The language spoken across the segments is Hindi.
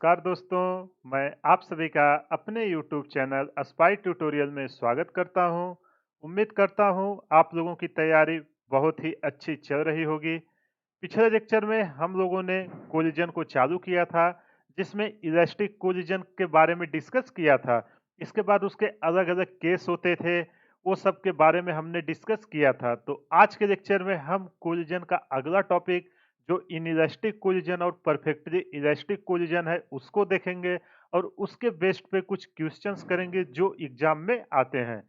नमस्कार दोस्तों, मैं आप सभी का अपने YouTube चैनल स्पाई ट्यूटोरियल में स्वागत करता हूं। उम्मीद करता हूं आप लोगों की तैयारी बहुत ही अच्छी चल रही होगी। पिछले लेक्चर में हम लोगों ने कोलिजन को चालू किया था, जिसमें इलास्टिक कोलिजन के बारे में डिस्कस किया था। इसके बाद उसके अलग-अलग केस होते थे, वो सब के बारे में हमने डिस्कस किया था। तो आज के लेक्चर में हम कोलिजन का अगला टॉपिक जो इनइलास्टिक कोलिजन और परफेक्टली इलास्टिक कोलिजन है उसको देखेंगे और उसके बेस्ड पे कुछ क्वेश्चंस करेंगे जो एग्जाम में आते हैं।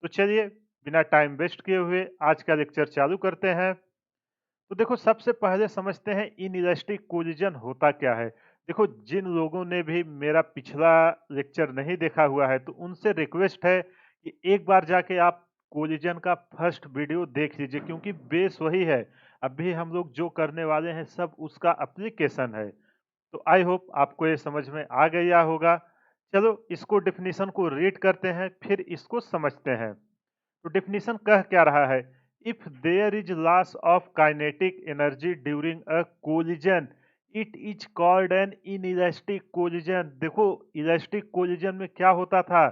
तो चलिए बिना टाइम वेस्ट किए हुए आज का लेक्चर चालू करते हैं। तो देखो सबसे पहले समझते हैं इनइलास्टिक कोलिजन होता क्या है। देखो जिन लोगों ने भी मेरा पिछला लेक्चर नहीं देखा हुआ है तो उनसे रिक्वेस्ट है कि एक बार जाके आप कोलिजन का फर्स्ट वीडियो देख लीजिए, क्योंकि बेस वही है। अभी हम लोग जो करने वाले हैं सब उसका एप्लीकेशन है। तो आई होप आपको ये समझ में आ गया होगा। चलो इसको डेफिनेशन को रीड करते हैं फिर इसको समझते हैं। तो डेफिनेशन कह क्या रहा है? If there is loss of kinetic energy during a collision it is called an inelastic collision. देखो इलास्टिक कोलिजन में क्या होता था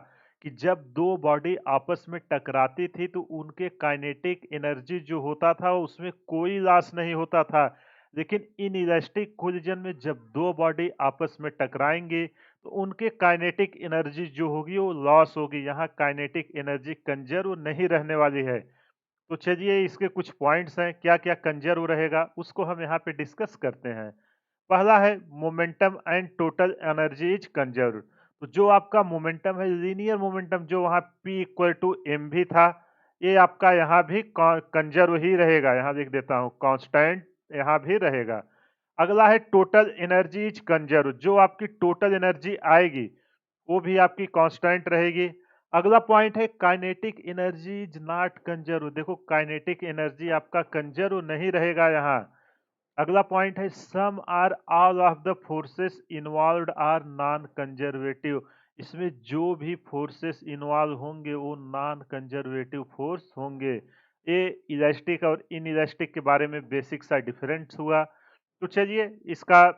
कि जब दो बॉडी आपस में टकराती थी तो उनके काइनेटिक एनर्जी जो होता था उसमें कोई लॉस नहीं होता था। लेकिन इनइलास्टिक कोलिजन में जब दो बॉडी आपस में टकराएंगे तो उनके काइनेटिक एनर्जी जो होगी वो लॉस होगी। यहाँ काइनेटिक एनर्जी कंजर्व नहीं रहने वाली है। तो चलिए इसके कुछ पॉइंट्स हैं, क्या क्या कंजर्व रहेगा उसको हम यहाँ पे डिस्कस करते हैं। पहला है momentum and total energy is conserve. तो जो आपका मोमेंटम है, लीनियर मोमेंटम जो वहाँ P इक्वल टू एम भी था, ये आपका यहाँ भी कंजर्व ही रहेगा। यहाँ लिख देता हूँ कांस्टेंट, यहाँ भी रहेगा। अगला है टोटल एनर्जी इज कंजर्व। जो आपकी टोटल एनर्जी आएगी वो भी आपकी कांस्टेंट रहेगी। अगला पॉइंट है kinetic energy is not conserve. देखो काइनेटिक एनर्जी आपका कंजर्व नहीं रहेगा यहाँ। अगला पॉइंट है sum are all of the forces involved are non conservative. इसमें जो भी फोर्सेस इन्वॉल्व होंगे वो नॉन कंजर्वेटिव फोर्स होंगे। ये इलास्टिक और इनइलास्टिक के बारे में बेसिक सा डिफरेंस हुआ। तो चलिए इसका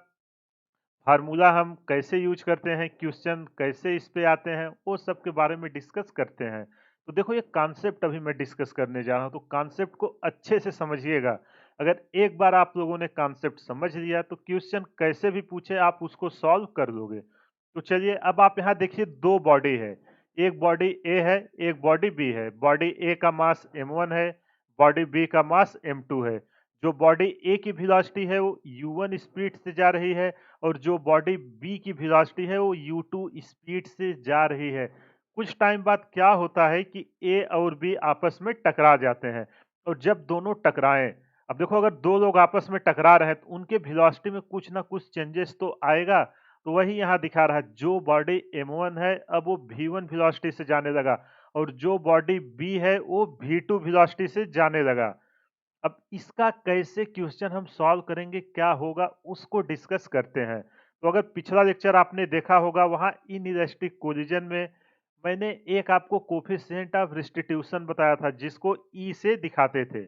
फार्मूला हम कैसे यूज करते हैं, क्वेश्चन कैसे इस पे आते हैं, वो सब के बारे में डिस्कस करते हैं। तो देखो ये कॉन्सेप्ट अभी मैं डिस्कस करने जा रहा हूँ, तो कॉन्सेप्ट को अच्छे से समझिएगा। अगर एक बार आप लोगों ने कॉन्सेप्ट समझ लिया तो क्वेश्चन कैसे भी पूछे आप उसको सॉल्व कर लोगे। तो चलिए अब आप यहाँ देखिए दो बॉडी है, एक बॉडी ए है एक बॉडी बी है। बॉडी ए का मास m1 है, बॉडी बी का मास m2 है। जो बॉडी ए की वेलोसिटी है वो u1 स्पीड से जा रही है और जो बॉडी बी की वेलोसिटी है वो u2 स्पीड से जा रही है। कुछ टाइम बाद क्या होता है कि ए और बी आपस में टकरा जाते हैं और जब दोनों टकराएं, अब देखो अगर दो लोग आपस में टकरा रहे हैं तो उनके वेलोसिटी में कुछ ना कुछ चेंजेस तो आएगा। तो वही यहाँ दिखा रहा है, जो बॉडी m1 है अब वो v1 वेलोसिटी से जाने लगा और जो बॉडी बी है वो v2 वेलोसिटी से जाने लगा। अब इसका कैसे क्वेश्चन हम सॉल्व करेंगे, क्या होगा उसको डिस्कस करते हैं। तो अगर पिछला लेक्चर आपने देखा होगा वहां इनइलास्टिक कोलिजन में मैंने एक आपको कोफिशिएंट ऑफ रिस्टिट्यूशन बताया था जिसको ई से दिखाते थे।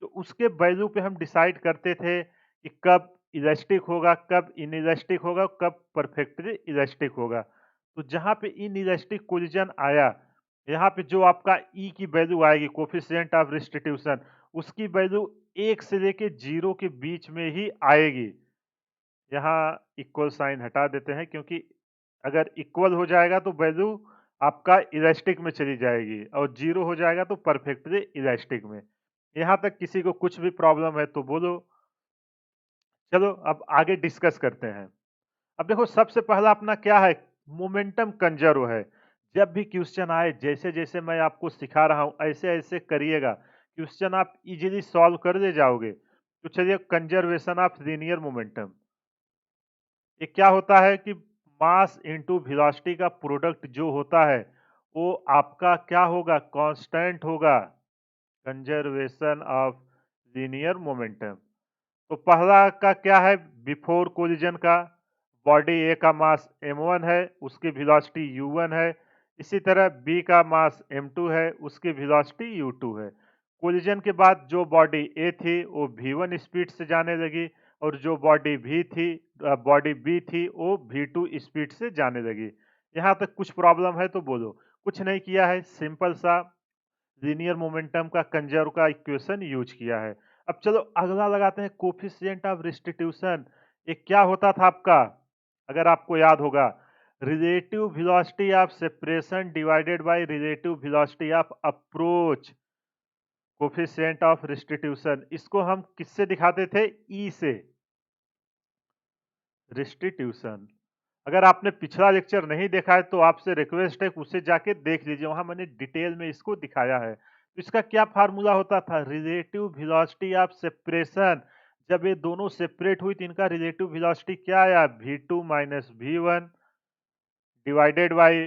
तो उसके वैल्यू पे हम डिसाइड करते थे कि कब इलास्टिक होगा, कब इनइलास्टिक होगा, कब परफेक्टली इलास्टिक होगा। तो जहां पे इनइलास्टिक कोलिजन आया, यहाँ पे जो आपका ई की वैल्यू आएगी कोफिशिएंट ऑफ रिस्टिट्यूशन, उसकी वैल्यू 1 से लेके 0 के बीच में ही आएगी। यहाँ इक्वल साइन हटा देते हैं क्योंकि अगर इक्वल हो जाएगा तो वैल्यू आपका इलास्टिक में चली जाएगी और 0 हो जाएगा तो परफेक्टली इलास्टिक में। यहाँ तक किसी को कुछ भी प्रॉब्लम है तो बोलो। चलो अब आगे डिस्कस करते हैं। अब देखो सबसे पहला अपना क्या है, मोमेंटम कंजर्व है। जब भी क्वेश्चन आए जैसे जैसे मैं आपको सिखा रहा हूं ऐसे ऐसे करिएगा, क्वेश्चन आप इजीली सॉल्व कर ले जाओगे। तो चलिए कंजर्वेशन ऑफ लीनियर मोमेंटम, ये क्या होता है कि मास इनटू वेलोसिटी का प्रोडक्ट जो होता है वो आपका क्या होगा, कांस्टेंट होगा। कंजर्वेशन ऑफ लीनियर मोमेंटम, तो पहला का क्या है, बिफोर कोलिजन का बॉडी ए का मास m1 है उसकी वेलोसिटी u1 है। इसी तरह बी का मास m2 है उसकी वेलोसिटी u2 है। कोलिजन के बाद जो बॉडी ए थी वो v1 स्पीड से जाने लगी और जो बॉडी भी थी बॉडी बी थी वो V2 स्पीड से जाने लगी। यहाँ तक कुछ प्रॉब्लम है तो बोलो। कुछ नहीं किया है, सिंपल सा लीनियर मोमेंटम का कंजर्व का इक्वेशन यूज किया है। अब चलो अगला लगाते हैं कोफिशिएंट ऑफ रिस्टिट्यूशन। ये क्या होता था आपका, अगर आपको याद होगा, relative velocity of separation divided by relative velocity of approach, coefficient of restitution. इसको हम किससे दिखाते थे, ई से, रिस्टिट्यूशन। अगर आपने पिछला लेक्चर नहीं देखा है तो आपसे रिक्वेस्ट है कि उसे जाके देख लीजिए, वहां मैंने डिटेल में इसको दिखाया है। तो इसका क्या फार्मूला होता था, रिलेटिव वेलोसिटी ऑफ सेपरेशन। जब ये दोनों सेपरेट हुई तो इनका रिलेटिव वेलोसिटी क्या आया, V2 minus V1 divided by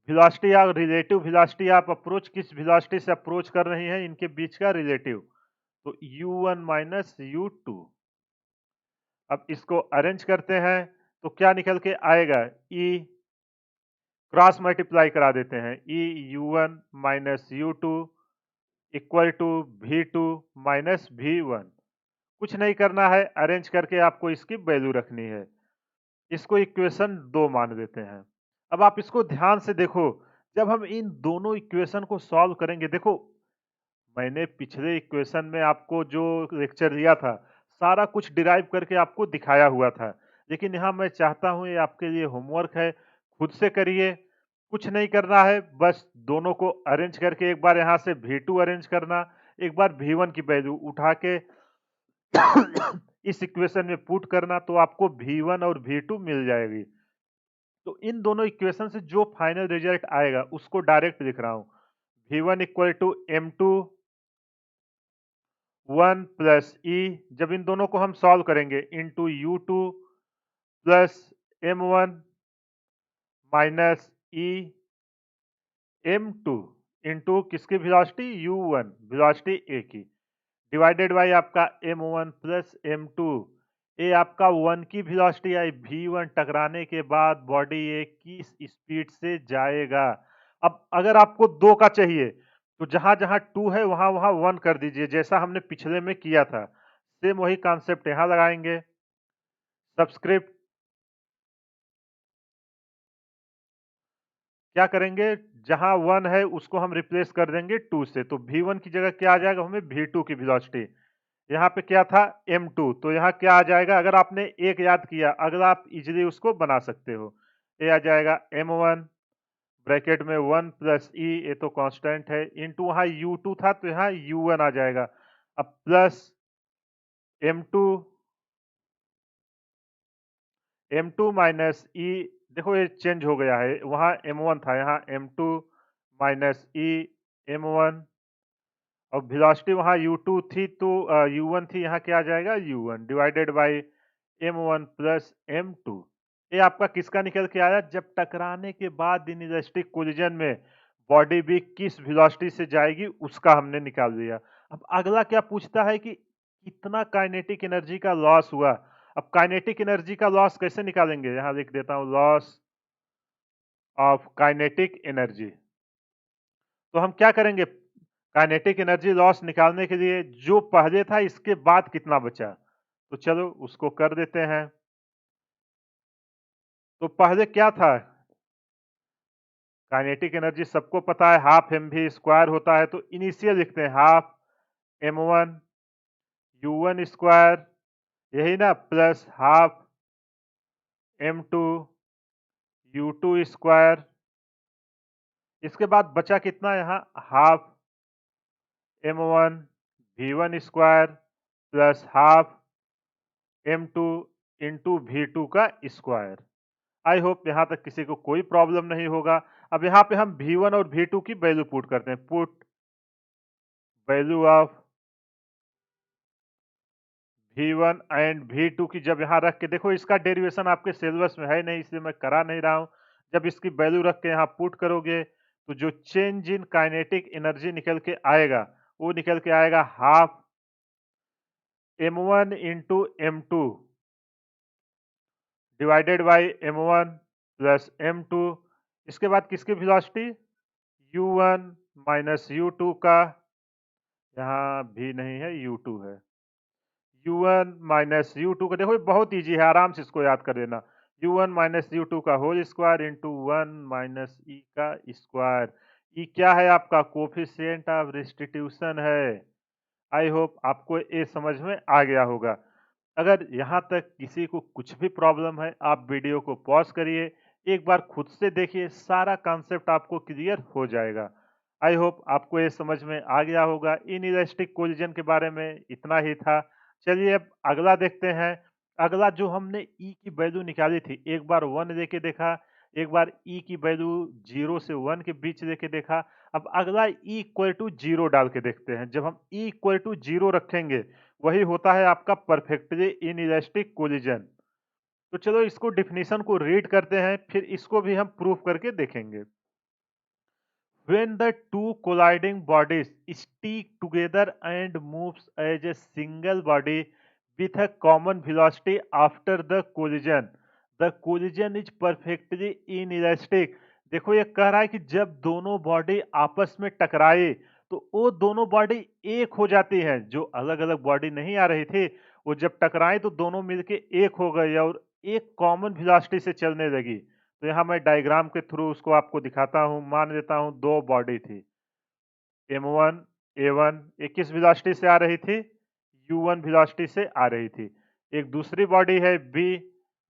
velocity of relative velocity of approach, किस वेलोसिटी से अप्रोच कर रही है इनके बीच का रिलेटिव, तो U1 माइनस U2। अब इसको अरेंज करते हैं तो क्या निकल के आएगा, ई क्रॉस मल्टीप्लाई करा देते हैं, U1 minus U2 equal to V2 minus V1। कुछ नहीं करना है, अरेंज करके आपको इसकी वैल्यू रखनी है। इसको इक्वेशन 2 मान लेते हैं। अब आप इसको ध्यान से देखो, जब हम इन दोनों इक्वेशन को सॉल्व करेंगे, देखो मैंने पिछले इक्वेशन में आपको जो लेक्चर लिया था सारा कुछ डिराइव करके आपको दिखाया हुआ था, लेकिन यहाँ मैं चाहता हूँ ये आपके लिए होमवर्क है, खुद से करिए। कुछ नहीं करना है, बस दोनों को अरेंज करके एक बार यहाँ से V2 अरेंज करना, एक बार V1 की वैल्यू उठा के इस इक्वेशन में पुट करना, तो आपको V1 और V2 मिल जाएगी। तो इन दोनों इक्वेशन से जो फाइनल रिजल्ट आएगा उसको डायरेक्ट लिख रहा हूँ, V1 equal to M2 1 plus ई, जब इन दोनों को हम सॉल्व करेंगे, into U2 plus M1 minus e M2 into किसकी वेलोसिटी, U1 वेलोसिटी ए की, डिवाइडेड बाय आपका M1 प्लस M2। ये आपका 1 की वेलोसिटी आई, V1 टकराने के बाद बॉडी ये किस स्पीड से जाएगा। अब अगर आपको 2 का चाहिए तो जहां जहां 2 है वहां वहां 1 कर दीजिए, जैसा हमने पिछले में किया था, सेम वही कॉन्सेप्ट यहां लगाएंगे। सब्सक्रिप्ट क्या करेंगे, जहां 1 है उसको हम रिप्लेस कर देंगे 2 से, तो V1 की जगह क्या आ जाएगा, हमें V2 की वेलोसिटी। यहाँ पे क्या था, M2, तो यहाँ क्या आ जाएगा, अगर आपने एक याद किया अगला आप इजीली उसको बना सकते हो। ये आ जाएगा M1 ब्रैकेट में 1 प्लस ई, ये तो कांस्टेंट है, इनटू वहाँ U2 था तो यहाँ U1 आ जाएगा। अब प्लस M2 M2 माइनस ई, देखो ये चेंज हो गया है, वहाँ M1 था यहाँ M2 माइनस ई M1, और वेलोसिटी वहाँ U2 थी तो U1 थी, यहाँ क्या आ जाएगा U1 divided by M1 plus M2। ये आपका किसका निकल के आया, जब टकराने के बाद इनइलास्टिक कोलिजन में बॉडी भी किस वेलोसिटी से जाएगी उसका हमने निकाल दिया। अब अगला क्या पूछता है कि कितना काइनेटिक एनर्जी का लॉस हुआ। अब काइनेटिक एनर्जी का लॉस कैसे निकालेंगे, यहाँ लिख देता हूँ, लॉस ऑफ काइनेटिक एनर्जी। तो हम क्या करेंगे, काइनेटिक एनर्जी लॉस निकालने के लिए जो पहले था इसके बाद कितना बचा, तो चलो उसको कर देते हैं। तो पहले क्या था, काइनेटिक एनर्जी सबको पता है हाफ mv स्क्वायर होता है, तो इनिशियल लिखते हैं हाफ m1 u1 स्क्वायर, यही ना, plus half m2 u2 square. इसके बाद बचा कितना, यहाँ half m1 v1 square plus half m2 into v2 का स्क्वायर। आई होप यहाँ तक किसी को कोई प्रॉब्लम नहीं होगा। अब यहाँ पे हम V1 और V2 की वैल्यू पुट करते हैं, put value of V1 and V2 की जब यहाँ रख के, देखो इसका डेरिवेशन आपके सिलेबस में है नहीं इसलिए मैं करा नहीं रहा हूँ। जब इसकी वैल्यू रख के यहाँ पुट करोगे तो जो चेंज इन काइनेटिक एनर्जी निकल के आएगा वो निकल के आएगा half m1 into M2 divided by M1 plus M2। इसके बाद किसकी वेलोसिटी, U1 माइनस U2 का, यहाँ भी नहीं है U2 है, u1 माइनस u2 का, देखो ये बहुत इजी है, आराम से इसको याद कर लेना। u1 माइनस u2 का होल स्क्वायर इंटू 1 माइनस ई का स्क्वायर। ई क्या है आपका? कोफिशिएंट ऑफ रेस्टिट्यूशन है। आई होप आपको ये समझ में आ गया होगा। अगर यहाँ तक किसी को कुछ भी प्रॉब्लम है, आप वीडियो को पॉज करिए, एक बार खुद से देखिए, सारा कॉन्सेप्ट आपको क्लियर हो जाएगा। आई होप आपको ये समझ में आ गया होगा। इनइलास्टिक कोलिजन के बारे में इतना ही था। चलिए अब अगला देखते हैं। अगला जो हमने ई की वैल्यू निकाली थी, एक बार 1 लेके देखा, एक बार ई की वैल्यू 0 से 1 के बीच लेके देखा। अब अगला ई इक्वल टू 0 डाल के देखते हैं। जब हम ई इक्वल टू 0 रखेंगे, वही होता है आपका परफेक्टली इनइलास्टिक कोलिजन। तो चलो इसको डिफिनीशन को रीड करते हैं, फिर इसको भी हम प्रूफ करके देखेंगे। When the two colliding bodies stick together and moves as a single body with a common velocity after the collision is perfectly inelastic। देखो ये कह रहा है कि जब दोनों बॉडी आपस में टकराए तो वो दोनों बॉडी एक हो जाती हैं। जो अलग अलग बॉडी नहीं आ रही थी, वो जब टकराए तो दोनों मिलके एक हो गई और एक कॉमन वेलोसिटी से चलने लगी। तो यहाँ मैं डायग्राम के थ्रू उसको आपको दिखाता हूँ। मान लेता हूँ दो बॉडी थी, M1 A1, एक किस वेलोसिटी से आ रही थी? U1 वेलोसिटी से आ रही थी। एक दूसरी बॉडी है B,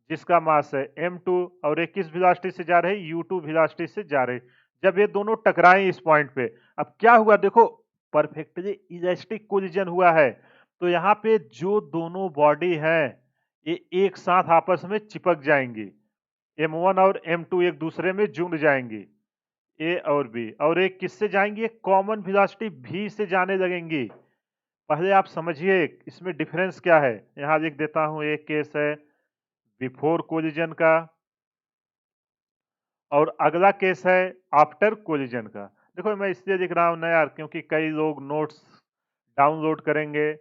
जिसका मास है M2 और एक किस वेलोसिटी से जा रही? U2 वेलोसिटी से जा रही। जब ये दोनों टकराए इस पॉइंट पे, अब क्या हुआ देखो, परफेक्टली इलास्टिक कोलिजन हुआ है। तो यहाँ पे जो दोनों बॉडी हैं, ये एक साथ आपस में चिपक जाएंगी। M1 और M2 एक दूसरे में जुड़ जाएंगी, ए और बी, और एक किससे जाएंगी? एक कॉमन वेलोसिटी v से जाने लगेंगी। पहले आप समझिए इसमें डिफरेंस क्या है। यहाँ लिख देता हूं, एक केस है बिफोर कोलिजन का और अगला केस है आफ्टर कोलिजन का। देखो मैं इसलिए लिख रहा हूं ना यार, क्योंकि कई लोग नोट्स डाउनलोड करेंगे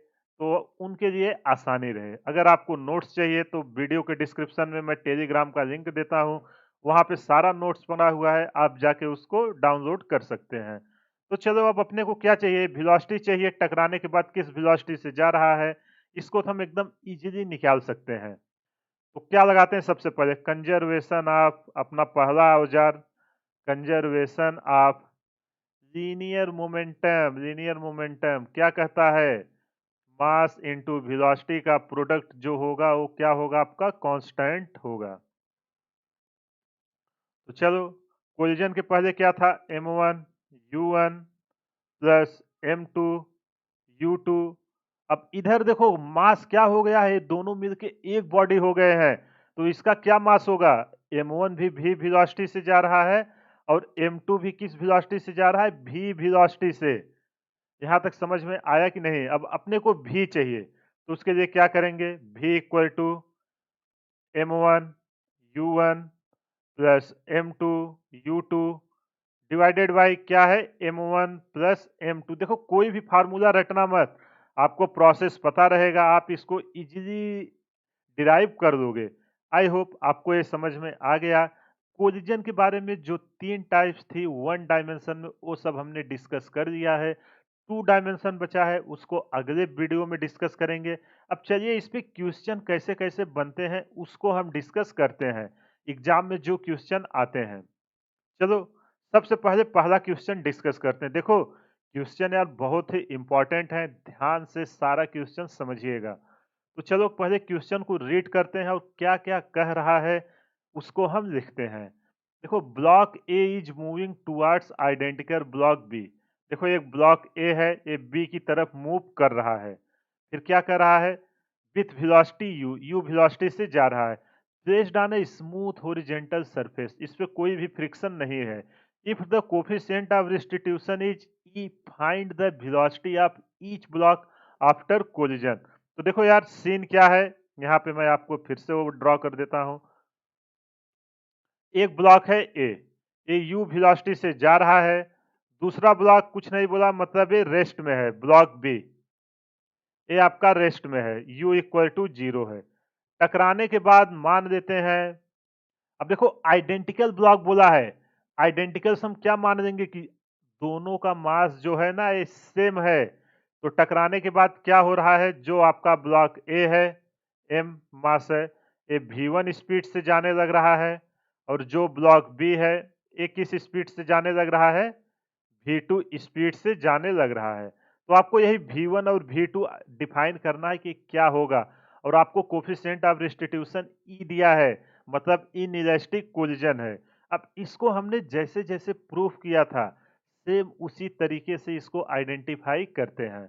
तो उनके लिए आसानी रहे। अगर आपको नोट्स चाहिए तो वीडियो के डिस्क्रिप्शन में मैं टेलीग्राम का लिंक देता हूं, वहां पे सारा नोट्स बना हुआ है, आप जाके उसको डाउनलोड कर सकते हैं। तो चलो अब अपने को क्या चाहिए? वेलोसिटी चाहिए, टकराने के बाद किस वेलोसिटी से जा रहा है, इसको तो हम एकदम इजीली निकाल सकते हैं। तो क्या लगाते हैं? सबसे पहले कंजर्वेशन ऑफ, अपना पहला औजार, conservation of linear momentum. Linear momentum क्या कहता है? मास इनटू वेलोसिटी का प्रोडक्ट जो होगा वो क्या होगा? आपका कांस्टेंट होगा। तो चलो, कोलिजन के पहले क्या था? M1 U1 plus M2 U2। अब इधर देखो मास क्या हो गया है, दोनों मिलके एक बॉडी हो गए हैं। तो इसका क्या मास होगा? M1 भी v वेलोसिटी से जा रहा है और M2 भी किस वेलोसिटी से जा रहा है? v वेलोसिटी से। यहाँ तक समझ में आया कि नहीं? अब अपने को v चाहिए, तो उसके लिए क्या करेंगे? v equal to M1 U1 plus M2 U2 divided by क्या है? M1 plus M2। देखो कोई भी फार्मूला रटना मत, आपको प्रोसेस पता रहेगा, आप इसको इजीली डिराइव कर दोगे। आई होप आपको ये समझ में आ गया। कोलिजन के बारे में जो 3 टाइप्स थी वन डायमेंशन में, वो सब हमने डिस्कस कर लिया है। 2 डायमेंशन बचा है, उसको अगले वीडियो में डिस्कस करेंगे। अब चलिए इस पे क्वेश्चन कैसे कैसे बनते हैं उसको हम डिस्कस करते हैं, एग्जाम में जो क्वेश्चन आते हैं। चलो सबसे पहले पहला क्वेश्चन डिस्कस करते हैं। देखो क्वेश्चन यार बहुत ही इंपॉर्टेंट है, ध्यान से सारा क्वेश्चन समझिएगा। तो चलो पहले क्वेश्चन को रीड करते हैं और क्या क्या कह रहा है उसको हम लिखते हैं। देखो block A is moving towards identical block B. देखो एक ब्लॉक ए है, ये बी की तरफ मूव कर रहा है। फिर क्या कर रहा है? With velocity you, you velocity से जा रहा है। Placed on a smooth horizontal surface, इस पे कोई भी फ्रिक्शन नहीं है। If the coefficient of restitution is E, find the velocity of each block after collision. तो देखो यार सीन क्या है, यहाँ पे मैं आपको फिर से वो ड्रॉ कर देता हूँ। एक ब्लॉक है ए, ये यू वेलोसिटी से जा रहा है। दूसरा ब्लॉक कुछ नहीं बोला, मतलब ये रेस्ट में है, ब्लॉक बी, ये आपका रेस्ट में है, u इक्वल टू 0 है। टकराने के बाद मान लेते हैं, अब देखो आइडेंटिकल ब्लॉक बोला है, आइडेंटिकल हम क्या मान लेंगे कि दोनों का मास जो है ना ये सेम है। तो टकराने के बाद क्या हो रहा है, जो आपका ब्लॉक ए है, एम मास है, ये V1 स्पीड से जाने लग रहा है, और जो ब्लॉक बी है, ये किस स्पीड से जाने लग रहा है, V2 स्पीड से जाने लग रहा है। तो आपको यही V1 और V2 डिफाइन करना है कि क्या होगा, और आपको कोफिशिएंट ऑफ रेस्टिट्यूशन ई दिया है, मतलब इनइलास्टिक कोलिजन है। अब इसको हमने जैसे जैसे प्रूफ किया था, सेम उसी तरीके से इसको आइडेंटिफाई करते हैं।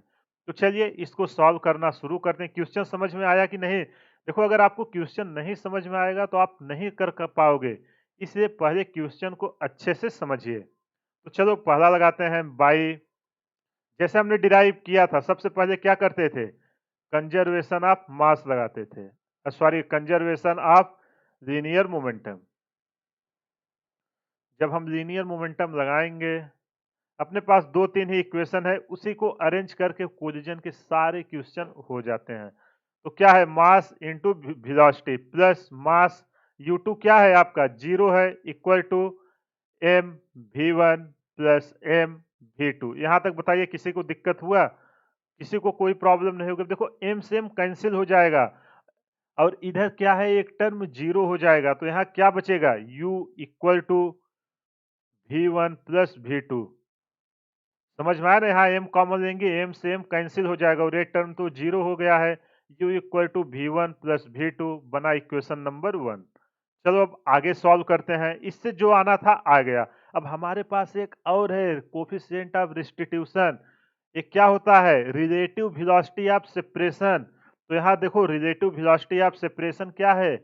तो चलिए इसको सॉल्व करना शुरू करते हैं। क्वेश्चन समझ में आया कि नहीं? देखो, अगर आपको क्वेश्चन नहीं समझ में आएगा तो आप नहीं कर पाओगे, इसलिए पहले क्वेश्चन को अच्छे से समझिए। तो चलो पहला लगाते हैं, बाई। जैसे हमने डिराइव किया था, सबसे पहले क्या करते थे, कंजर्वेशन ऑफ मास लगाते थे, sorry, conservation of linear momentum. जब हम लीनियर मोमेंटम लगाएंगे, अपने पास दो तीन ही इक्वेशन है, उसी को अरेंज करके कोलिजन के सारे क्वेश्चन हो जाते हैं। तो क्या है, mass into velocity plus mass u2 क्या है आपका, जीरो है, equal to m v1 plus m v2। यहां तक बताइए, किसी को दिक्कत हुआ? किसी को कोई प्रॉब्लम नहीं होगी? देखो, एम से एम कैंसिल हो जाएगा, और इधर क्या है, एक टर्म जीरो हो जाएगा, तो यहाँ क्या बचेगा, u equal to v1 plus v2। समझ में आया ना? यहाँ एम कॉमन लेंगे, एम से एम कैंसिल हो जाएगा, और ये टर्म तो जीरो हो गया है। u equal to v1 plus v2 बना इक्वेशन नंबर 1। चलो अब आगे सॉल्व करते हैं। इससे जो आना था आ गया। अब हमारे पास एक और है, कोफिशिएंट ऑफ रेस्टिट्यूशन। ये क्या होता है, रिलेटिव वेलोसिटी ऑफ सेपरेशन। तो यहाँ देखो, रिलेटिव वेलोसिटी ऑफ सेपरेशन क्या है,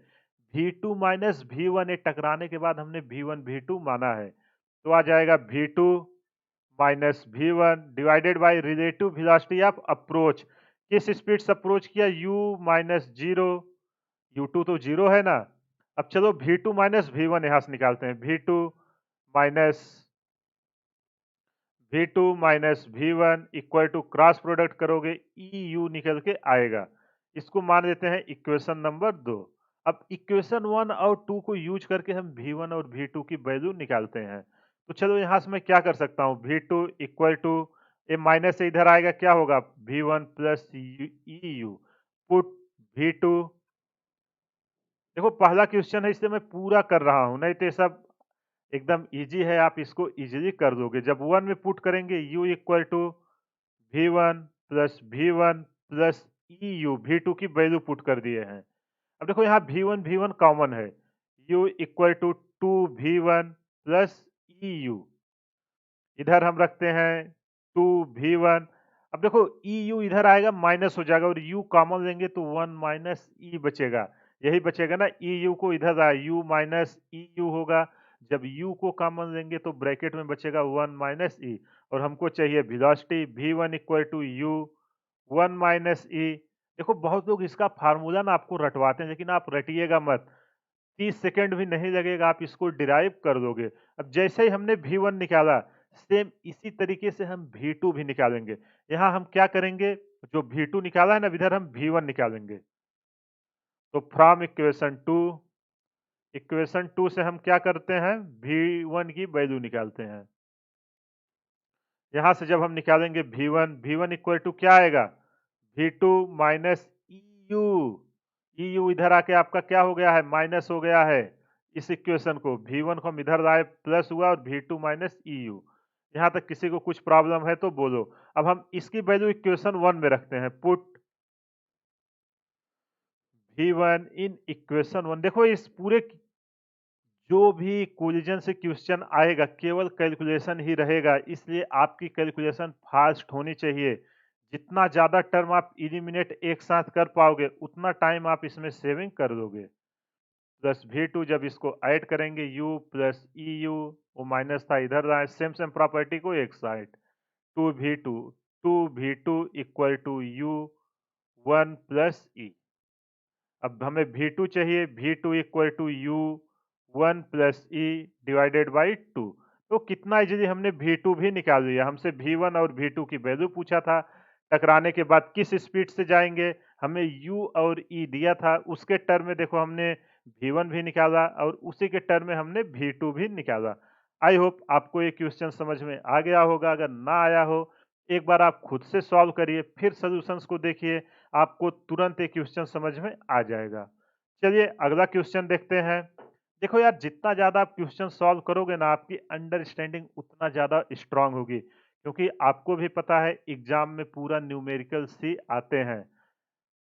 v2 माइनस v1। ये टकराने के बाद हमने v1 v2 माना है, तो आ जाएगा v2 minus v1 divided by relative velocity of approach. किस स्पीड से अप्रोच किया, u माइनस जीरो, u2 तो जीरो है ना। अब चलो v2 माइनस v1 यहां से निकालते हैं, minus v2 minus v1 equal to cross product करोगे eu निकल के आएगा। इसको मान लेते हैं इक्वेशन नंबर 2। अब इक्वेशन 1 और 2 को यूज करके हम v1 और v2 की वैल्यू निकालते हैं। तो चलो यहाँ से मैं क्या कर सकता हूँ, v2 इक्वल टू, ये माइनस से इधर आएगा, क्या होगा, v1 plus eu, put v2। देखो, पहला क्वेश्चन है, इससे मैं पूरा कर रहा हूँ, नहीं तो ये सब एकदम इजी है, आप इसको इजीली कर दोगे। जब 1 में पुट करेंगे, u equal to v1 plus eu, v2 की वैल्यू पुट कर दिए हैं। अब देखो, यहाँ v1 कॉमन है, u equal to 2v1 plus eu, इधर हम रखते हैं 2v1। अब देखो, eu इधर आएगा, माइनस हो जाएगा, और u कॉमन लेंगे तो 1 माइनस e बचेगा। यही बचेगा ना, eu को इधर आए, u माइनस eu होगा। जब u को कॉमन लेंगे तो ब्रैकेट में बचेगा 1 माइनस e, और हमको चाहिए velocity v1 equal to u 1 minus e। देखो, बहुत लोग इसका फार्मूला ना आपको रटवाते हैं, लेकिन आप रटिएगा मत, 30 सेकंड भी नहीं लगेगा, आप इसको डिराइव कर दोगे। अब जैसे ही हमने v1 निकाला, सेम इसी तरीके से हम v2 भी निकालेंगे। यहाँ हम क्या करेंगे, जो v2 निकाला है ना, इधर हम v1 निकालेंगे। तो फ्रॉम इक्वेशन 2 से हम क्या करते हैं, v1 की वैल्यू निकालते हैं। यहाँ से जब हम निकालेंगे v1 इक्वल टू क्या आएगा, v2 माइनस eu इधर आके आपका क्या हो गया है, माइनस हो गया है। इस इक्वेशन को v1 को हम इधर लाए, प्लस हुआ, और v2 माइनस eu। यहाँ तक किसी को कुछ प्रॉब्लम है तो बोलो। अब हम इसकी वैल्यू इक्वेशन 1 में रखते हैं, पुट v1 इन इक्वेशन 1। देखो, इस पूरे जो भी कोलिजन से क्वेश्चन आएगा, केवल कैलकुलेशन ही रहेगा, इसलिए आपकी कैलकुलेशन फास्ट होनी चाहिए। जितना ज़्यादा टर्म आप एलिमिनेट एक साथ कर पाओगे, उतना टाइम आप इसमें सेविंग कर दोगे। प्लस v2, जब इसको ऐड करेंगे, u प्लस eu, वो माइनस था, इधर लाए, सेम सेम प्रॉपर्टी को एक side, 2v2 equal to u 1 plus e। अब हमें v2 चाहिए, v2 equal to u 1 plus e divided by 2। तो कितना इजीली हमने v2 भी निकाल लिया। हमसे v1 और v2 की वैल्यू पूछा था, टकराने के बाद किस स्पीड से जाएंगे, हमें u और e दिया था, उसके टर्म में देखो हमने v1 भी निकाला, और उसी के टर्म में हमने v2 भी निकाला। आई होप आपको ये क्वेश्चन समझ में आ गया होगा। अगर ना आया हो एक बार आप खुद से सॉल्व करिए, फिर सॉल्यूशंस को देखिए, आपको तुरंत ये क्वेश्चन समझ में आ जाएगा। चलिए अगला क्वेश्चन देखते हैं। देखो यार, जितना ज़्यादा आप क्वेश्चन सॉल्व करोगे ना, आपकी अंडरस्टैंडिंग उतना ज़्यादा स्ट्रांग होगी, क्योंकि आपको भी पता है एग्ज़ाम में पूरा न्यूमेरिकल्स ही आते हैं।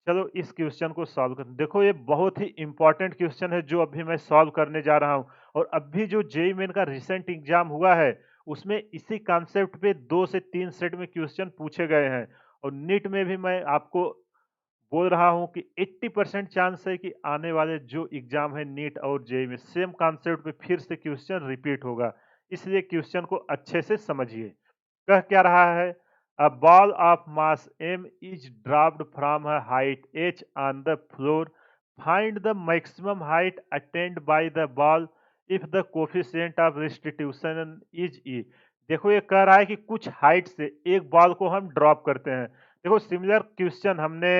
चलो इस क्वेश्चन को सॉल्व कर, देखो ये बहुत ही इम्पोर्टेंट क्वेश्चन है जो अभी मैं सॉल्व करने जा रहा हूँ। और अभी जो जेईई मेन का रिसेंट एग्जाम हुआ है, उसमें इसी कॉन्सेप्ट पे 2 से 3 सेट में क्वेश्चन पूछे गए हैं। और नीट में भी मैं आपको बोल रहा हूँ कि 80% चांस है कि आने वाले जो एग्जाम है नीट और जेईई में सेम कॉन्सेप्ट पे फिर से क्वेश्चन रिपीट होगा। इसलिए क्वेश्चन को अच्छे से समझिए। कह क्या रहा है? A ball of mass m is dropped from a height h on the floor. Find the maximum height attained by the ball if the coefficient of restitution is e. देखो ये कह रहा है कि कुछ हाइट से एक बॉल को हम ड्रॉप करते हैं। देखो सिमिलर क्वेश्चन हमने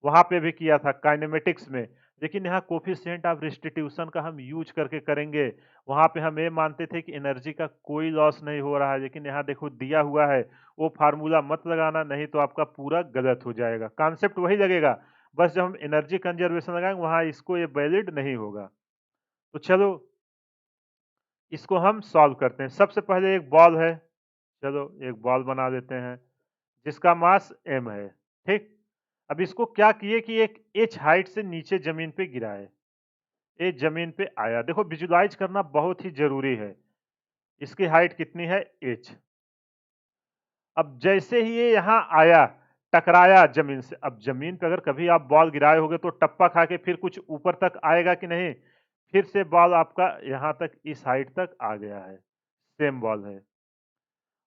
वहां पे भी किया था काइनेमेटिक्स में, लेकिन यहाँ कोफिशिएंट ऑफ रिस्टिट्यूशन का हम यूज करके करेंगे। वहां पे हम ये मानते थे कि एनर्जी का कोई लॉस नहीं हो रहा है, लेकिन यहाँ देखो दिया हुआ है, वो फार्मूला मत लगाना, नहीं तो आपका पूरा गलत हो जाएगा। कॉन्सेप्ट वही लगेगा, बस जब हम एनर्जी कंजर्वेशन लगाएंगे वहां इसको ये वैलिड नहीं होगा। तो चलो इसको हम सॉल्व करते हैं। सबसे पहले एक बॉल है, चलो एक बॉल बना देते हैं जिसका मास m है। ठीक, अब इसको क्या किए कि एक h हाइट से नीचे जमीन पे गिराए। ये जमीन पे आया, देखो विजुलाइज करना बहुत ही जरूरी है। इसकी हाइट कितनी है? h। अब जैसे ही ये यहाँ आया, टकराया जमीन से। अब जमीन पे अगर कभी आप बॉल गिराए होगे तो टप्पा खा के फिर कुछ ऊपर तक आएगा कि नहीं? फिर से बॉल आपका यहाँ तक इस हाइट तक आ गया है, सेम बॉल है।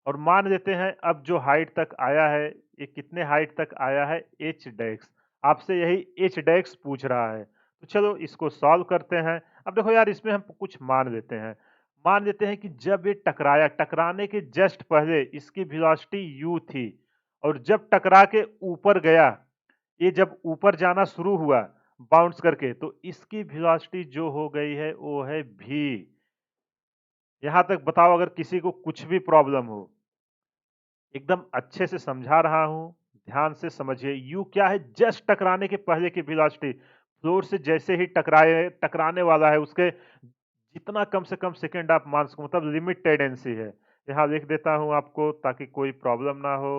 और मान लेते हैं अब जो हाइट तक आया है, ये कितने हाइट तक आया है? एच डैक्स। आपसे यही एच डैक्स पूछ रहा है। तो चलो इसको सॉल्व करते हैं। अब देखो यार, इसमें हम कुछ मान लेते हैं। मान लेते हैं कि जब ये टकराया, टकराने के जस्ट पहले इसकी वेलोसिटी u थी, और जब टकरा के ऊपर गया, ये जब ऊपर जाना शुरू हुआ बाउंस करके, तो इसकी वेलोसिटी जो हो गई है वो है v। यहां तक बताओ अगर किसी को कुछ भी प्रॉब्लम हो। एकदम अच्छे से समझा रहा हूँ, ध्यान से समझिए। यू क्या है? जस्ट टकराने के पहले की वेलोसिटी। फ्लोर से जैसे ही टकराए, टकराने वाला है, उसके जितना कम से कम सेकंड आप मान सको, मतलब लिमिट टेंडेंसी है। यहाँ लिख देता हूँ आपको ताकि कोई प्रॉब्लम ना हो।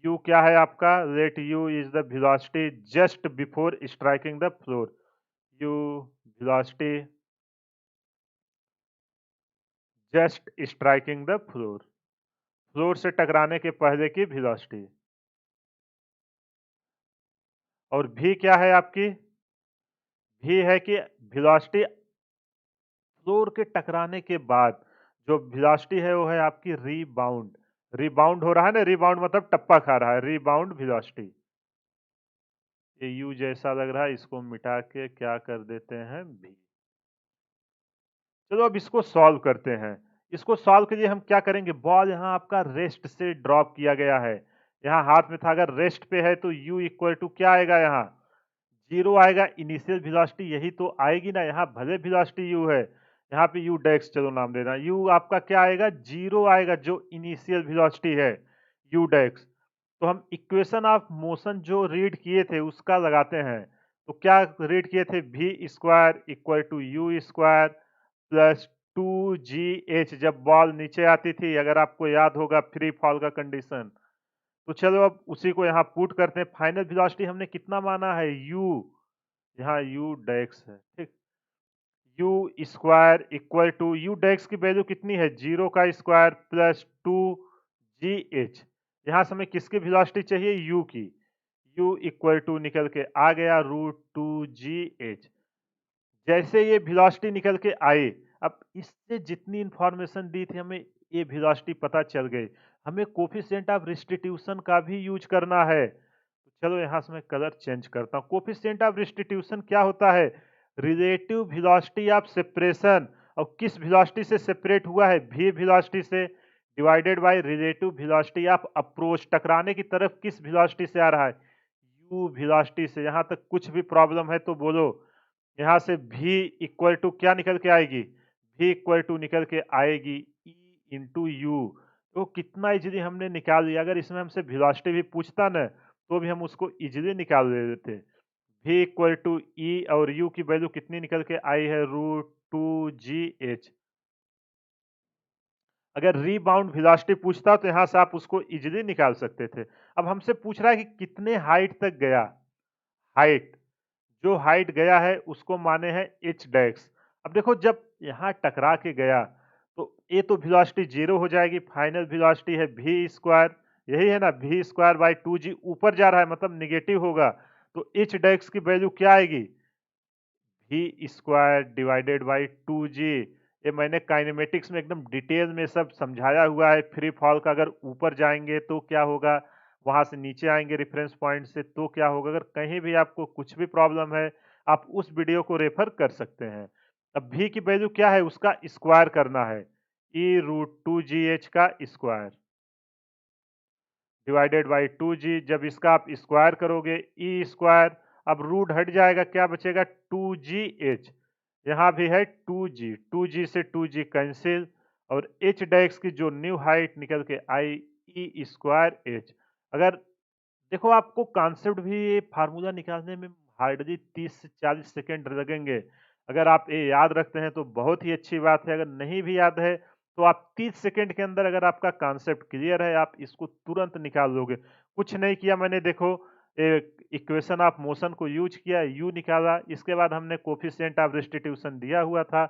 यू क्या है आपका? Let you is the velocity just before striking the floor. You velocity just striking the floor, floor से टकराने के पहले की वेलोसिटी। और भी क्या है आपकी? भी है कि वेलोसिटी फ्लोर के टकराने के बाद जो वेलोसिटी है वो है आपकी रीबाउंड। रीबाउंड हो रहा है ना, रीबाउंड मतलब टप्पा खा रहा है, रीबाउंड वेलोसिटी। ये यू जैसा लग रहा है, इसको मिटा के क्या कर देते हैं? भी। चलो अब इसको सॉल्व करते हैं। इसको सॉल्व के लिए हम क्या करेंगे? बॉल यहाँ आपका रेस्ट से ड्रॉप किया गया है, यहाँ हाथ में था, अगर रेस्ट पे है तो u इक्वल टू क्या आएगा? यहाँ 0 आएगा। इनिशियल वेलोसिटी यही तो आएगी ना, यहाँ भले वेलोसिटी u है, यहाँ पे u डेक्स चलो नाम देना, u आपका क्या आएगा? 0 आएगा, जो इनिशियल वेलोसिटी है u डेक्स। तो हम इक्वेशन ऑफ मोशन जो रीड किए थे उसका लगाते हैं। तो क्या रीड किए थे? v square equal to u square plus 2gh, जब बॉल नीचे आती थी, अगर आपको याद होगा फ्री फॉल का कंडीशन। तो चलो अब उसी को यहाँ पुट करते हैं। फाइनल वेलोसिटी हमने कितना माना है? u, यहाँ u डेक्स है। ठीक, u square equal to, u डेक्स की वैल्यू कितनी है? 0 का स्क्वायर प्लस 2gh। यहाँ से हमें किसकी वेलोसिटी चाहिए? u की। u इक्वल टू निकल के आ गया √2gh। जैसे ये वेलोसिटी निकल के आई, अब इससे जितनी इंफॉर्मेशन दी थी हमें, ये वेलोसिटी पता चल गई। हमें कोफिशिएंट ऑफ रिस्टिट्यूशन का भी यूज करना है। तो चलो यहाँ से मैं कलर चेंज करता हूँ। कोफिशिएंट ऑफ रिस्टिट्यूशन क्या होता है? रिलेटिव वेलोसिटी ऑफ सेपरेशन, और किस वेलोसिटी से सेपरेट हुआ है? v वेलोसिटी से, divided by relative velocity of approach, टकराने की तरफ किस वेलोसिटी से आ रहा है? u वेलोसिटी से। यहाँ तक कुछ भी प्रॉब्लम है तो बोलो। यहाँ से v इक्वल टू क्या निकल के आएगी? v इक्वल टू निकल के आएगी e इंटू यू। तो कितना इजीली हमने निकाल लिया। अगर इसमें हमसे वेलोसिटी भी पूछता ना, तो भी हम उसको इजीली निकाल ले लेते। v इक्वल टू ई और u की वैल्यू कितनी निकल के आई है, √2gh। अगर रीबाउंड वेलोसिटी पूछता तो यहाँ से आप उसको इजीली निकाल सकते थे। अब हमसे पूछ रहा है कि कितने हाइट तक गया, हाइट, जो हाइट गया है उसको माने हैं h डैश। अब देखो जब यहाँ टकरा के गया तो ये तो वेलोसिटी 0 हो जाएगी, फाइनल वेलोसिटी है v स्क्वायर, यही है ना, v स्क्वायर बाई 2g, ऊपर जा रहा है मतलब निगेटिव होगा, तो h डैश की वैल्यू क्या आएगी, v square divided by 2g। ये मैंने काइनेमेटिक्स में एकदम डिटेल में सब समझाया हुआ है। फ्री फॉल का अगर ऊपर जाएंगे तो क्या होगा, वहां से नीचे आएंगे रेफरेंस पॉइंट से तो क्या होगा। अगर कहीं भी आपको कुछ भी प्रॉब्लम है, आप उस वीडियो को रेफर कर सकते हैं। अब v की वैल्यू क्या है, उसका स्क्वायर करना है, e√2gh का स्क्वायर डिवाइडेड बाई 2g। जब इसका आप स्क्वायर करोगे ई स्क्वायर, अब रूट हट जाएगा, क्या बचेगा, 2gh। यहाँ भी है 2g से 2g कैंसिल, और h डैश की जो न्यू हाइट निकल के आई, ई स्क्वायर h। अगर देखो आपको कॉन्सेप्ट भी ये फार्मूला निकालने में हार्डली 30 से 40 सेकेंड लगेंगे। अगर आप ये याद रखते हैं तो बहुत ही अच्छी बात है, अगर नहीं भी याद है तो आप 30 सेकेंड के अंदर अगर आपका कॉन्सेप्ट क्लियर है, आप इसको तुरंत निकाल लोगे। कुछ नहीं किया मैंने, देखो इक्वेशन ऑफ मोशन को यूज किया, यू निकाला, इसके बाद हमने कोफिशिएंट ऑफ रेस्टिट्यूशन दिया हुआ था,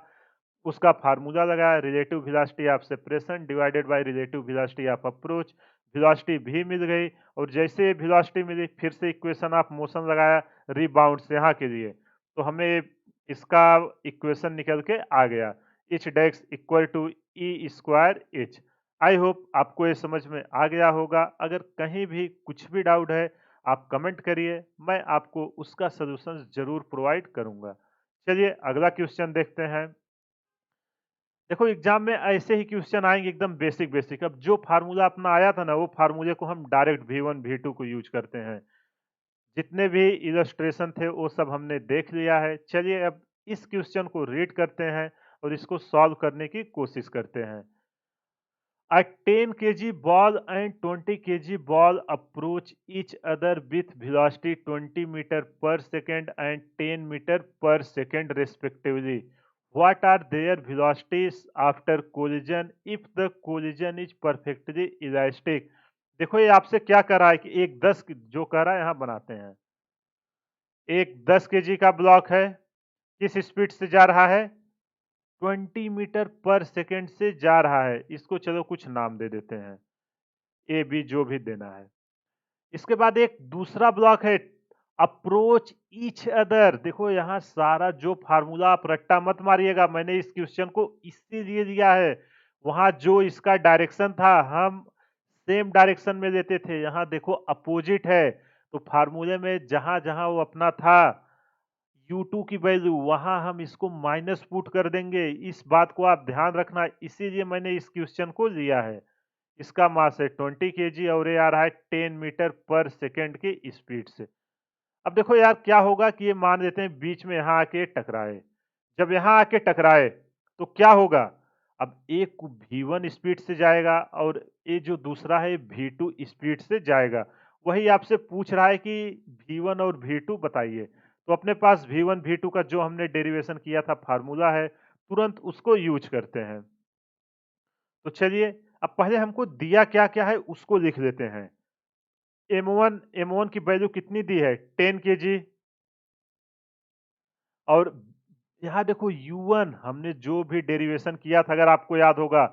उसका फार्मूला लगाया, relative velocity of separation divided by relative velocity of approach. Velocity भी मिल गई, और जैसे वेलोसिटी मिली फिर से इक्वेशन ऑफ मोशन लगाया रीबाउंड से यहाँ के लिए, तो हमें इसका इक्वेशन निकल के आ गया, h dash equal to e square h. I hope आपको ये समझ में आ गया होगा। अगर कहीं भी कुछ भी डाउट है आप कमेंट करिए, मैं आपको उसका सलूशन जरूर प्रोवाइड करूंगा। चलिए अगला क्वेश्चन देखते हैं। देखो एग्जाम में ऐसे ही क्वेश्चन आएंगे एकदम बेसिक बेसिक। अब जो फार्मूला अपना आया था ना, वो फार्मूले को हम डायरेक्ट V1 V2 को यूज करते हैं। जितने भी इलस्ट्रेशन थे वो सब हमने देख लिया है। चलिए अब इस क्वेश्चन को रीड करते हैं और इसको सॉल्व करने की कोशिश करते हैं। A 10 kg ball and 20 kg ball approach each other with velocity 20 meter per second and 10 meter per second respectively. What are their velocities after collision if the collision is perfectly elastic? देखो ये आपसे क्या कर रहा है कि एक 10 जो कह रहा है यहाँ बनाते हैं। एक 10 केजी का ब्लॉक है, किस स्पीड से जा रहा है, 20 मीटर पर सेकेंड से जा रहा है। इसको चलो कुछ नाम दे देते हैं, ए बी जो भी देना है। इसके बाद एक दूसरा ब्लॉक है, अप्रोच ईच अदर। देखो यहां सारा जो फार्मूला आप रट्टा मत मारिएगा, मैंने इस क्वेश्चन को इसीलिए दिया है। वहां जो इसका डायरेक्शन था हम सेम डायरेक्शन में लेते थे, यहां देखो अपोजिट है, तो फार्मूले में जहां जहां वो अपना था U2 की वैल्यू, वहां हम इसको माइनस पुट कर देंगे। इस बात को आप ध्यान रखना, इसीलिए मैंने इस क्वेश्चन को लिया है। इसका मास है 20 केजी और ये आ रहा है 10 मीटर पर सेकेंड की स्पीड से। अब देखो यार क्या होगा कि ये मान लेते हैं बीच में यहाँ आके टकराए। जब यहाँ आके टकराए तो क्या होगा, अब एक V1 स्पीड से जाएगा और ये जो दूसरा है V2 स्पीड से जाएगा। वही आपसे पूछ रहा है कि V1 और V2 बताइए, तो अपने पास V1 V2 का जो हमने डेरिवेशन किया था फार्मूला है, तुरंत उसको यूज करते हैं। तो चलिए अब पहले हमको दिया क्या क्या है उसको लिख लेते हैं। M1 की वैल्यू कितनी दी है, 10 केजी, और यहाँ देखो U1 हमने जो भी डेरिवेशन किया था, अगर आपको याद होगा,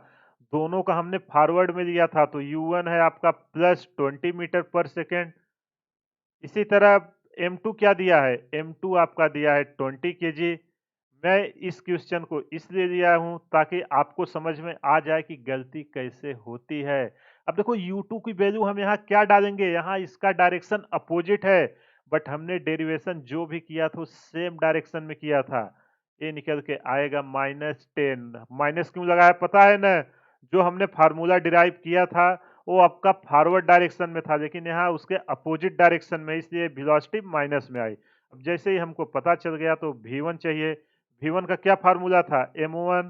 दोनों का हमने फॉरवर्ड में लिया था, तो U1 है आपका प्लस 20 मीटर पर सेकेंड। इसी तरह M2 क्या दिया है, M2 आपका दिया है 20 केजी। मैं इस क्वेश्चन को इसलिए लिया हूं ताकि आपको समझ में आ जाए कि गलती कैसे होती है। अब देखो U2 की वैल्यू हम यहाँ क्या डालेंगे, यहाँ इसका डायरेक्शन अपोजिट है, बट हमने डेरिवेशन जो भी किया था सेम डायरेक्शन में किया था। ये निकल के आएगा -10। माइनस क्यों लगाया पता है ना, जो हमने फार्मूला डिराइव किया था वो आपका फॉरवर्ड डायरेक्शन में था, लेकिन यहाँ उसके अपोजिट डायरेक्शन में, इसलिए वेलोसिटी माइनस में आई। अब जैसे ही हमको पता चल गया तो V1 चाहिए। V1 का क्या फार्मूला था, M1।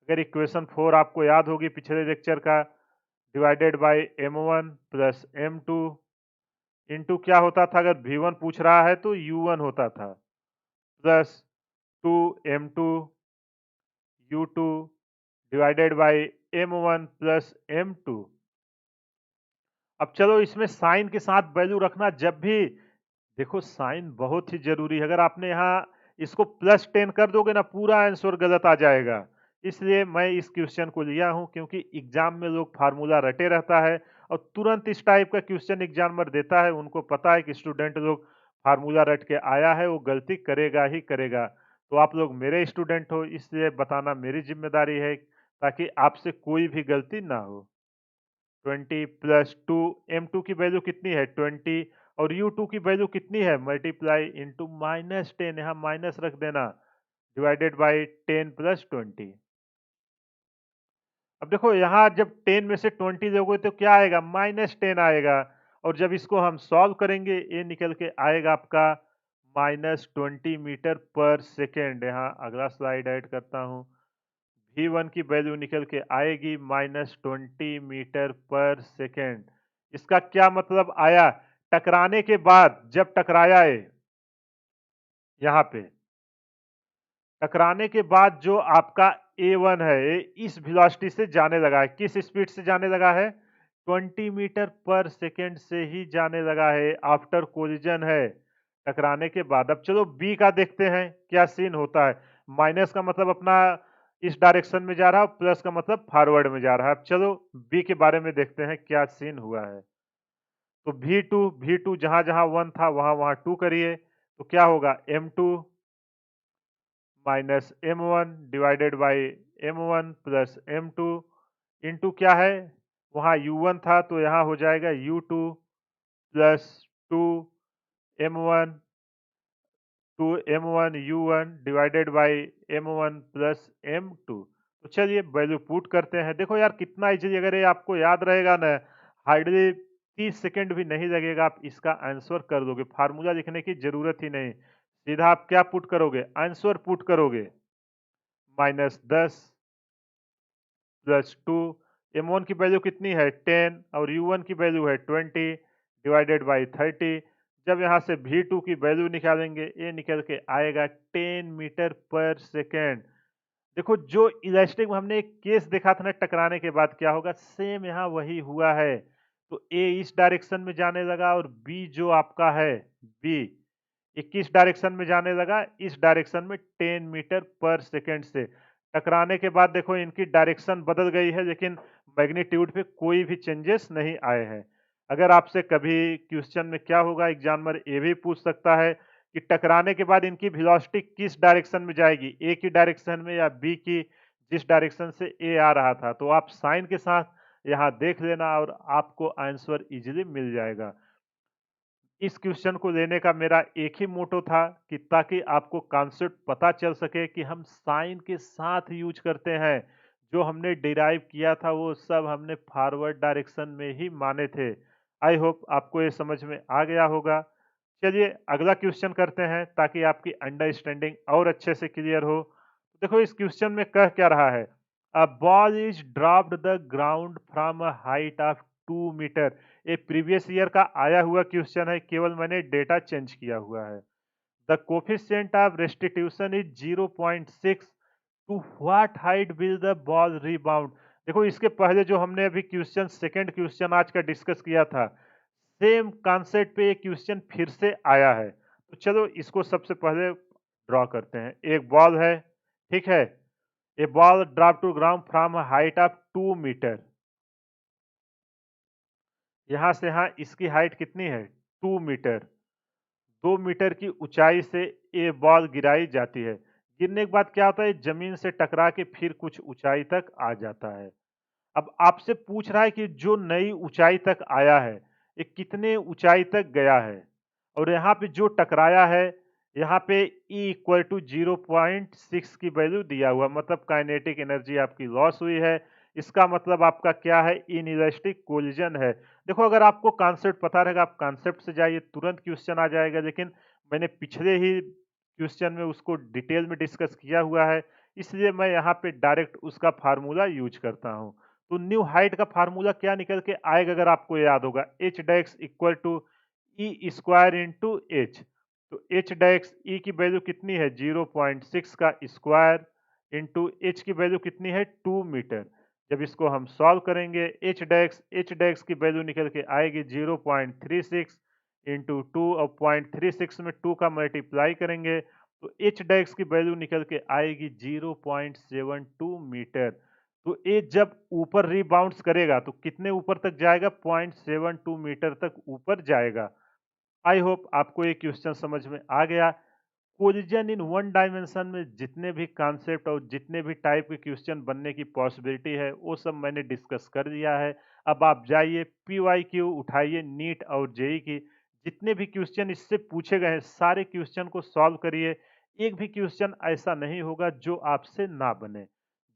अगर इक्वेशन 4 आपको याद होगी पिछले लेक्चर का, divided by m1 plus m2 into क्या होता था, अगर v1 पूछ रहा है तो u1 होता था, plus 2m2 u2 divided by m1 plus m2। अब चलो इसमें साइन के साथ वैल्यू रखना, जब भी देखो साइन बहुत ही जरूरी है। अगर आपने यहाँ इसको +10 कर दोगे ना, पूरा आंसर गलत आ जाएगा। इसलिए मैं इस क्वेश्चन को लिया हूं, क्योंकि एग्जाम में लोग फार्मूला रटे रहता है और तुरंत इस टाइप का क्वेश्चन एग्जामिनर देता है। उनको पता है कि स्टूडेंट लोग फार्मूला रट के आया है, वो गलती करेगा ही करेगा। तो आप लोग मेरे स्टूडेंट हो, इसलिए बताना मेरी जिम्मेदारी है, ताकि आपसे कोई भी गलती ना हो। 20 प्लस 2, m2 की वैल्यू कितनी है 20, और u2 की वैल्यू कितनी है, मल्टीप्लाई इंटू -10, यहाँ माइनस रख देना, डिवाइडेड बाई 10 प्लस 20। अब देखो यहाँ जब 10 में से 20 लोगे तो क्या आएगा, -10 आएगा। और जब इसको हम सॉल्व करेंगे, ये निकल के आएगा आपका -20 मीटर पर सेकेंड। यहाँ अगला स्लाइड ऐड करता हूँ। v1 की वैल्यू निकल के आएगी -20 मीटर पर सेकेंड। इसका क्या मतलब आया, टकराने के बाद जब टकराया है, यहाँ पे टकराने के बाद जो आपका a1 है, ये इस वेलोसिटी से जाने लगा है। किस स्पीड से जाने लगा है, 20 मीटर पर सेकेंड से ही जाने लगा है। आफ्टर कोलिजन है, टकराने के बाद। अब चलो बी का देखते हैं क्या सीन होता है। माइनस का मतलब अपना इस डायरेक्शन में जा रहा है, प्लस का मतलब फॉरवर्ड में जा रहा है। अब चलो बी के बारे में देखते हैं क्या सीन हुआ है। तो V2 जहां जहां 1 था वहां वहां 2 करिए, तो क्या होगा, m2 minus m1 divided by m1 plus m2 into क्या है, वहां u1 था तो यहाँ हो जाएगा u2 plus 2m1 u1 divided by m1 plus m2। तो चलिए वैल्यू पुट करते हैं। देखो यार कितना इजीली, अगर ये आपको याद रहेगा ना, हार्डली 30 सेकंड भी नहीं लगेगा, आप इसका आंसर कर दोगे। फार्मूला लिखने की जरूरत ही नहीं, सीधा आप क्या पुट करोगे, आंसर पुट करोगे। -10 प्लस 2, m1 की वैल्यू कितनी है 10 और u1 की वैल्यू है 20 डिवाइडेड बाई 30। जब यहाँ से v2 की वैल्यू निकालेंगे, ये निकल के आएगा 10 मीटर पर सेकेंड। देखो जो इलास्टिक में हमने एक केस देखा था ना, टकराने के बाद क्या होगा, सेम यहाँ वही हुआ है। तो ए इस डायरेक्शन में जाने लगा और बी जो आपका है, बी 21 डायरेक्शन में जाने लगा, इस डायरेक्शन में 10 मीटर पर सेकेंड से। टकराने के बाद देखो इनकी डायरेक्शन बदल गई है, लेकिन मैग्नीट्यूड पे कोई भी चेंजेस नहीं आए हैं। अगर आपसे कभी क्वेश्चन में क्या होगा, एग्जामिनर ये भी पूछ सकता है कि टकराने के बाद इनकी वेलोसिटी किस डायरेक्शन में जाएगी, ए की डायरेक्शन में या बी की, जिस डायरेक्शन से ए आ रहा था। तो आप साइन के साथ यहाँ देख लेना और आपको आंसर इजीली मिल जाएगा। इस क्वेश्चन को लेने का मेरा एक ही मोटो था कि ताकि आपको कॉन्सेप्ट पता चल सके कि हम साइन के साथ यूज करते हैं। जो हमने डिराइव किया था वो सब हमने फॉरवर्ड डायरेक्शन में ही माने थे। आई होप आपको ये समझ में आ गया होगा। चलिए अगला क्वेश्चन करते हैं ताकि आपकी अंडरस्टैंडिंग और अच्छे से क्लियर हो। देखो इस क्वेश्चन में कह क्या रहा है, a ball is dropped the ground from a height of 2 metre. ये प्रीवियस ईयर का आया हुआ क्वेश्चन है, केवल मैंने डेटा चेंज किया हुआ है। The coefficient of restitution is 0.6, to what height will the ball rebound. देखो इसके पहले जो हमने अभी क्वेश्चन, सेकंड क्वेश्चन आज का डिस्कस किया था, सेम कॉन्सेप्ट पे ये क्वेश्चन फिर से आया है। तो चलो इसको सबसे पहले ड्रॉ करते हैं। एक बॉल है, ठीक है, a ball drop to ground from height of 2 metre. यहाँ से यहाँ इसकी हाइट कितनी है, 2 मीटर। 2 मीटर की ऊंचाई से ये बॉल गिराई जाती है। गिरने के बाद क्या होता है, जमीन से टकरा के फिर कुछ ऊंचाई तक आ जाता है। अब आपसे पूछ रहा है कि जो नई ऊंचाई तक आया है, ये कितने ऊंचाई तक गया है। और यहाँ पे जो टकराया है, यहाँ पे E इक्वल टू 0.6 की वैल्यू दिया हुआ, मतलब काइनेटिक एनर्जी आपकी लॉस हुई है। इसका मतलब आपका क्या है, इनइलास्टिक कोलिजन है। देखो अगर आपको कॉन्सेप्ट पता रहेगा, आप कॉन्सेप्ट से जाइए, तुरंत क्वेश्चन आ जाएगा। लेकिन मैंने पिछले ही क्वेश्चन में उसको डिटेल में डिस्कस किया हुआ है, इसलिए मैं यहाँ पे डायरेक्ट उसका फार्मूला यूज करता हूँ। तो न्यू हाइट का फार्मूला क्या निकल के आएगा अगर आपको याद होगा, एच डेक्स equal to e square into h. तो एच डेक्स ई की वैल्यू कितनी है 0.6 का स्क्वायर इंटू एच की वैल्यू कितनी है 2 मीटर। जब इसको हम सॉल्व करेंगे एच डेक्स की वैल्यू निकल के आएगी 0.36 इंटू 2 और 0.36 में 2 का मल्टीप्लाई करेंगे तो एच डेक्स की वैल्यू निकल के आएगी 0.72 मीटर। तो ये जब ऊपर रिबाउंड्स करेगा तो कितने ऊपर तक जाएगा 0.72 मीटर तक ऊपर जाएगा। आई होप आपको ये क्वेश्चन समझ में आ गया। कोलिजन इन वन डायमेंशन में जितने भी कॉन्सेप्ट और जितने भी टाइप के क्वेश्चन बनने की पॉसिबिलिटी है वो सब मैंने डिस्कस कर दिया है। अब आप जाइए पीवाईक्यू उठाइए नीट और जेई की, जितने भी क्वेश्चन इससे पूछे गए हैं सारे क्वेश्चन को सॉल्व करिए। एक भी क्वेश्चन ऐसा नहीं होगा जो आपसे ना बने।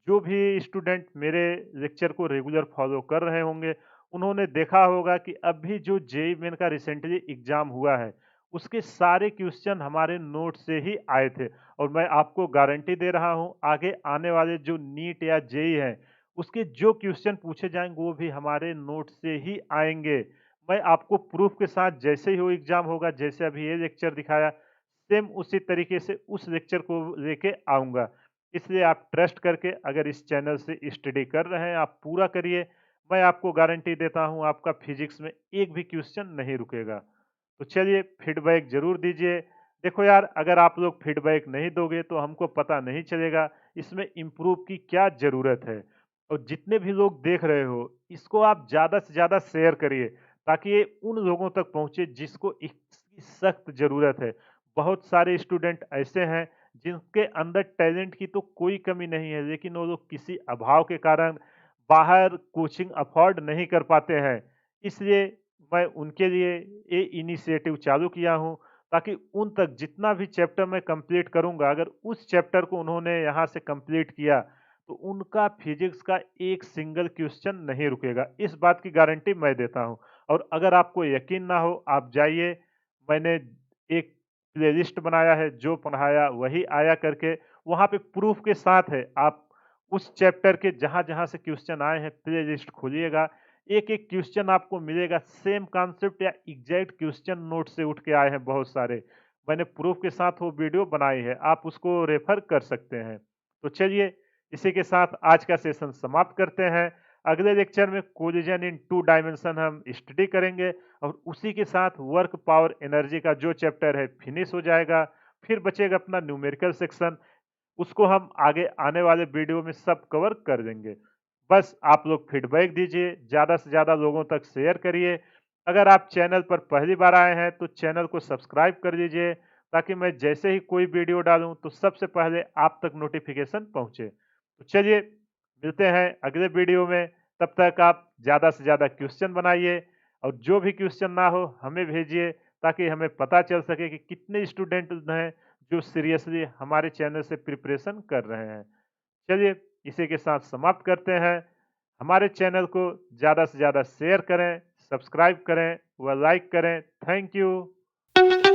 जो भी स्टूडेंट मेरे लेक्चर को रेगुलर फॉलो कर रहे होंगे उन्होंने देखा होगा कि अभी जो जेई मेन का रिसेंटली एग्जाम हुआ है उसके सारे क्वेश्चन हमारे नोट से ही आए थे। और मैं आपको गारंटी दे रहा हूं आगे आने वाले जो नीट या जेई हैं उसके जो क्वेश्चन पूछे जाएंगे वो भी हमारे नोट से ही आएंगे। मैं आपको प्रूफ के साथ जैसे ही वो एग्जाम होगा, जैसे अभी ये लेक्चर दिखाया सेम उसी तरीके से उस लेक्चर को लेके आऊंगा। इसलिए आप ट्रस्ट करके अगर इस चैनल से स्टडी कर रहे हैं आप पूरा करिए। मैं आपको गारंटी देता हूं आपका फिजिक्स में एक भी क्वेश्चन नहीं रुकेगा। तो चलिए फीडबैक ज़रूर दीजिए। देखो यार अगर आप लोग फीडबैक नहीं दोगे तो हमको पता नहीं चलेगा इसमें इम्प्रूव की क्या ज़रूरत है। और जितने भी लोग देख रहे हो इसको आप ज़्यादा से ज़्यादा शेयर करिए ताकि ये उन लोगों तक पहुँचे जिसको इसकी सख्त ज़रूरत है। बहुत सारे स्टूडेंट ऐसे हैं जिनके अंदर टैलेंट की तो कोई कमी नहीं है लेकिन वो लोग किसी अभाव के कारण बाहर कोचिंग अफोर्ड नहीं कर पाते हैं। इसलिए मैं उनके लिए ये इनिशिएटिव चालू किया हूँ ताकि उन तक जितना भी चैप्टर मैं कंप्लीट करूँगा अगर उस चैप्टर को उन्होंने यहाँ से कंप्लीट किया तो उनका फिजिक्स का एक सिंगल क्वेश्चन नहीं रुकेगा। इस बात की गारंटी मैं देता हूँ। और अगर आपको यकीन ना हो आप जाइए, मैंने एक प्लेलिस्ट बनाया है जो पढ़ाया वही आया करके, वहाँ पे प्रूफ के साथ है। आप उस चैप्टर के जहाँ-जहाँ से क्वेश्चन आए हैं प्लेलिस्ट खोलिएगा, एक-एक क्वेश्चन आपको मिलेगा सेम कॉन्सेप्ट या एग्जैक्ट क्वेश्चन नोट से उठ के आए हैं बहुत सारे। मैंने प्रूफ के साथ वो वीडियो बनाई है, आप उसको रेफर कर सकते हैं। तो चलिए इसी के साथ आज का सेशन समाप्त करते हैं। अगले लेक्चर में कोलिजन इन टू डायमेंशन हम स्टडी करेंगे और उसी के साथ वर्क पावर एनर्जी का जो चैप्टर है फिनिश हो जाएगा। फिर बचेगा अपना न्यूमेरिकल सेक्शन, उसको हम आगे आने वाले वीडियो में सब कवर कर देंगे। बस आप लोग फीडबैक दीजिए, ज़्यादा से ज़्यादा लोगों तक शेयर करिए। अगर आप चैनल पर पहली बार आए हैं तो चैनल को सब्सक्राइब कर दीजिए ताकि मैं जैसे ही कोई वीडियो डालूं तो सबसे पहले आप तक नोटिफिकेशन पहुंचे। तो चलिए मिलते हैं अगले वीडियो में। तब तक आप ज़्यादा से ज़्यादा क्वेश्चन बनाइए और जो भी क्वेश्चन ना हो हमें भेजिए ताकि हमें पता चल सके कि कितने स्टूडेंट हैं जो सीरियसली हमारे चैनल से प्रिपरेशन कर रहे हैं। चलिए इसी के साथ समाप्त करते हैं। हमारे चैनल को ज़्यादा से ज़्यादा शेयर करें, सब्सक्राइब करें व लाइक करें। Thank you.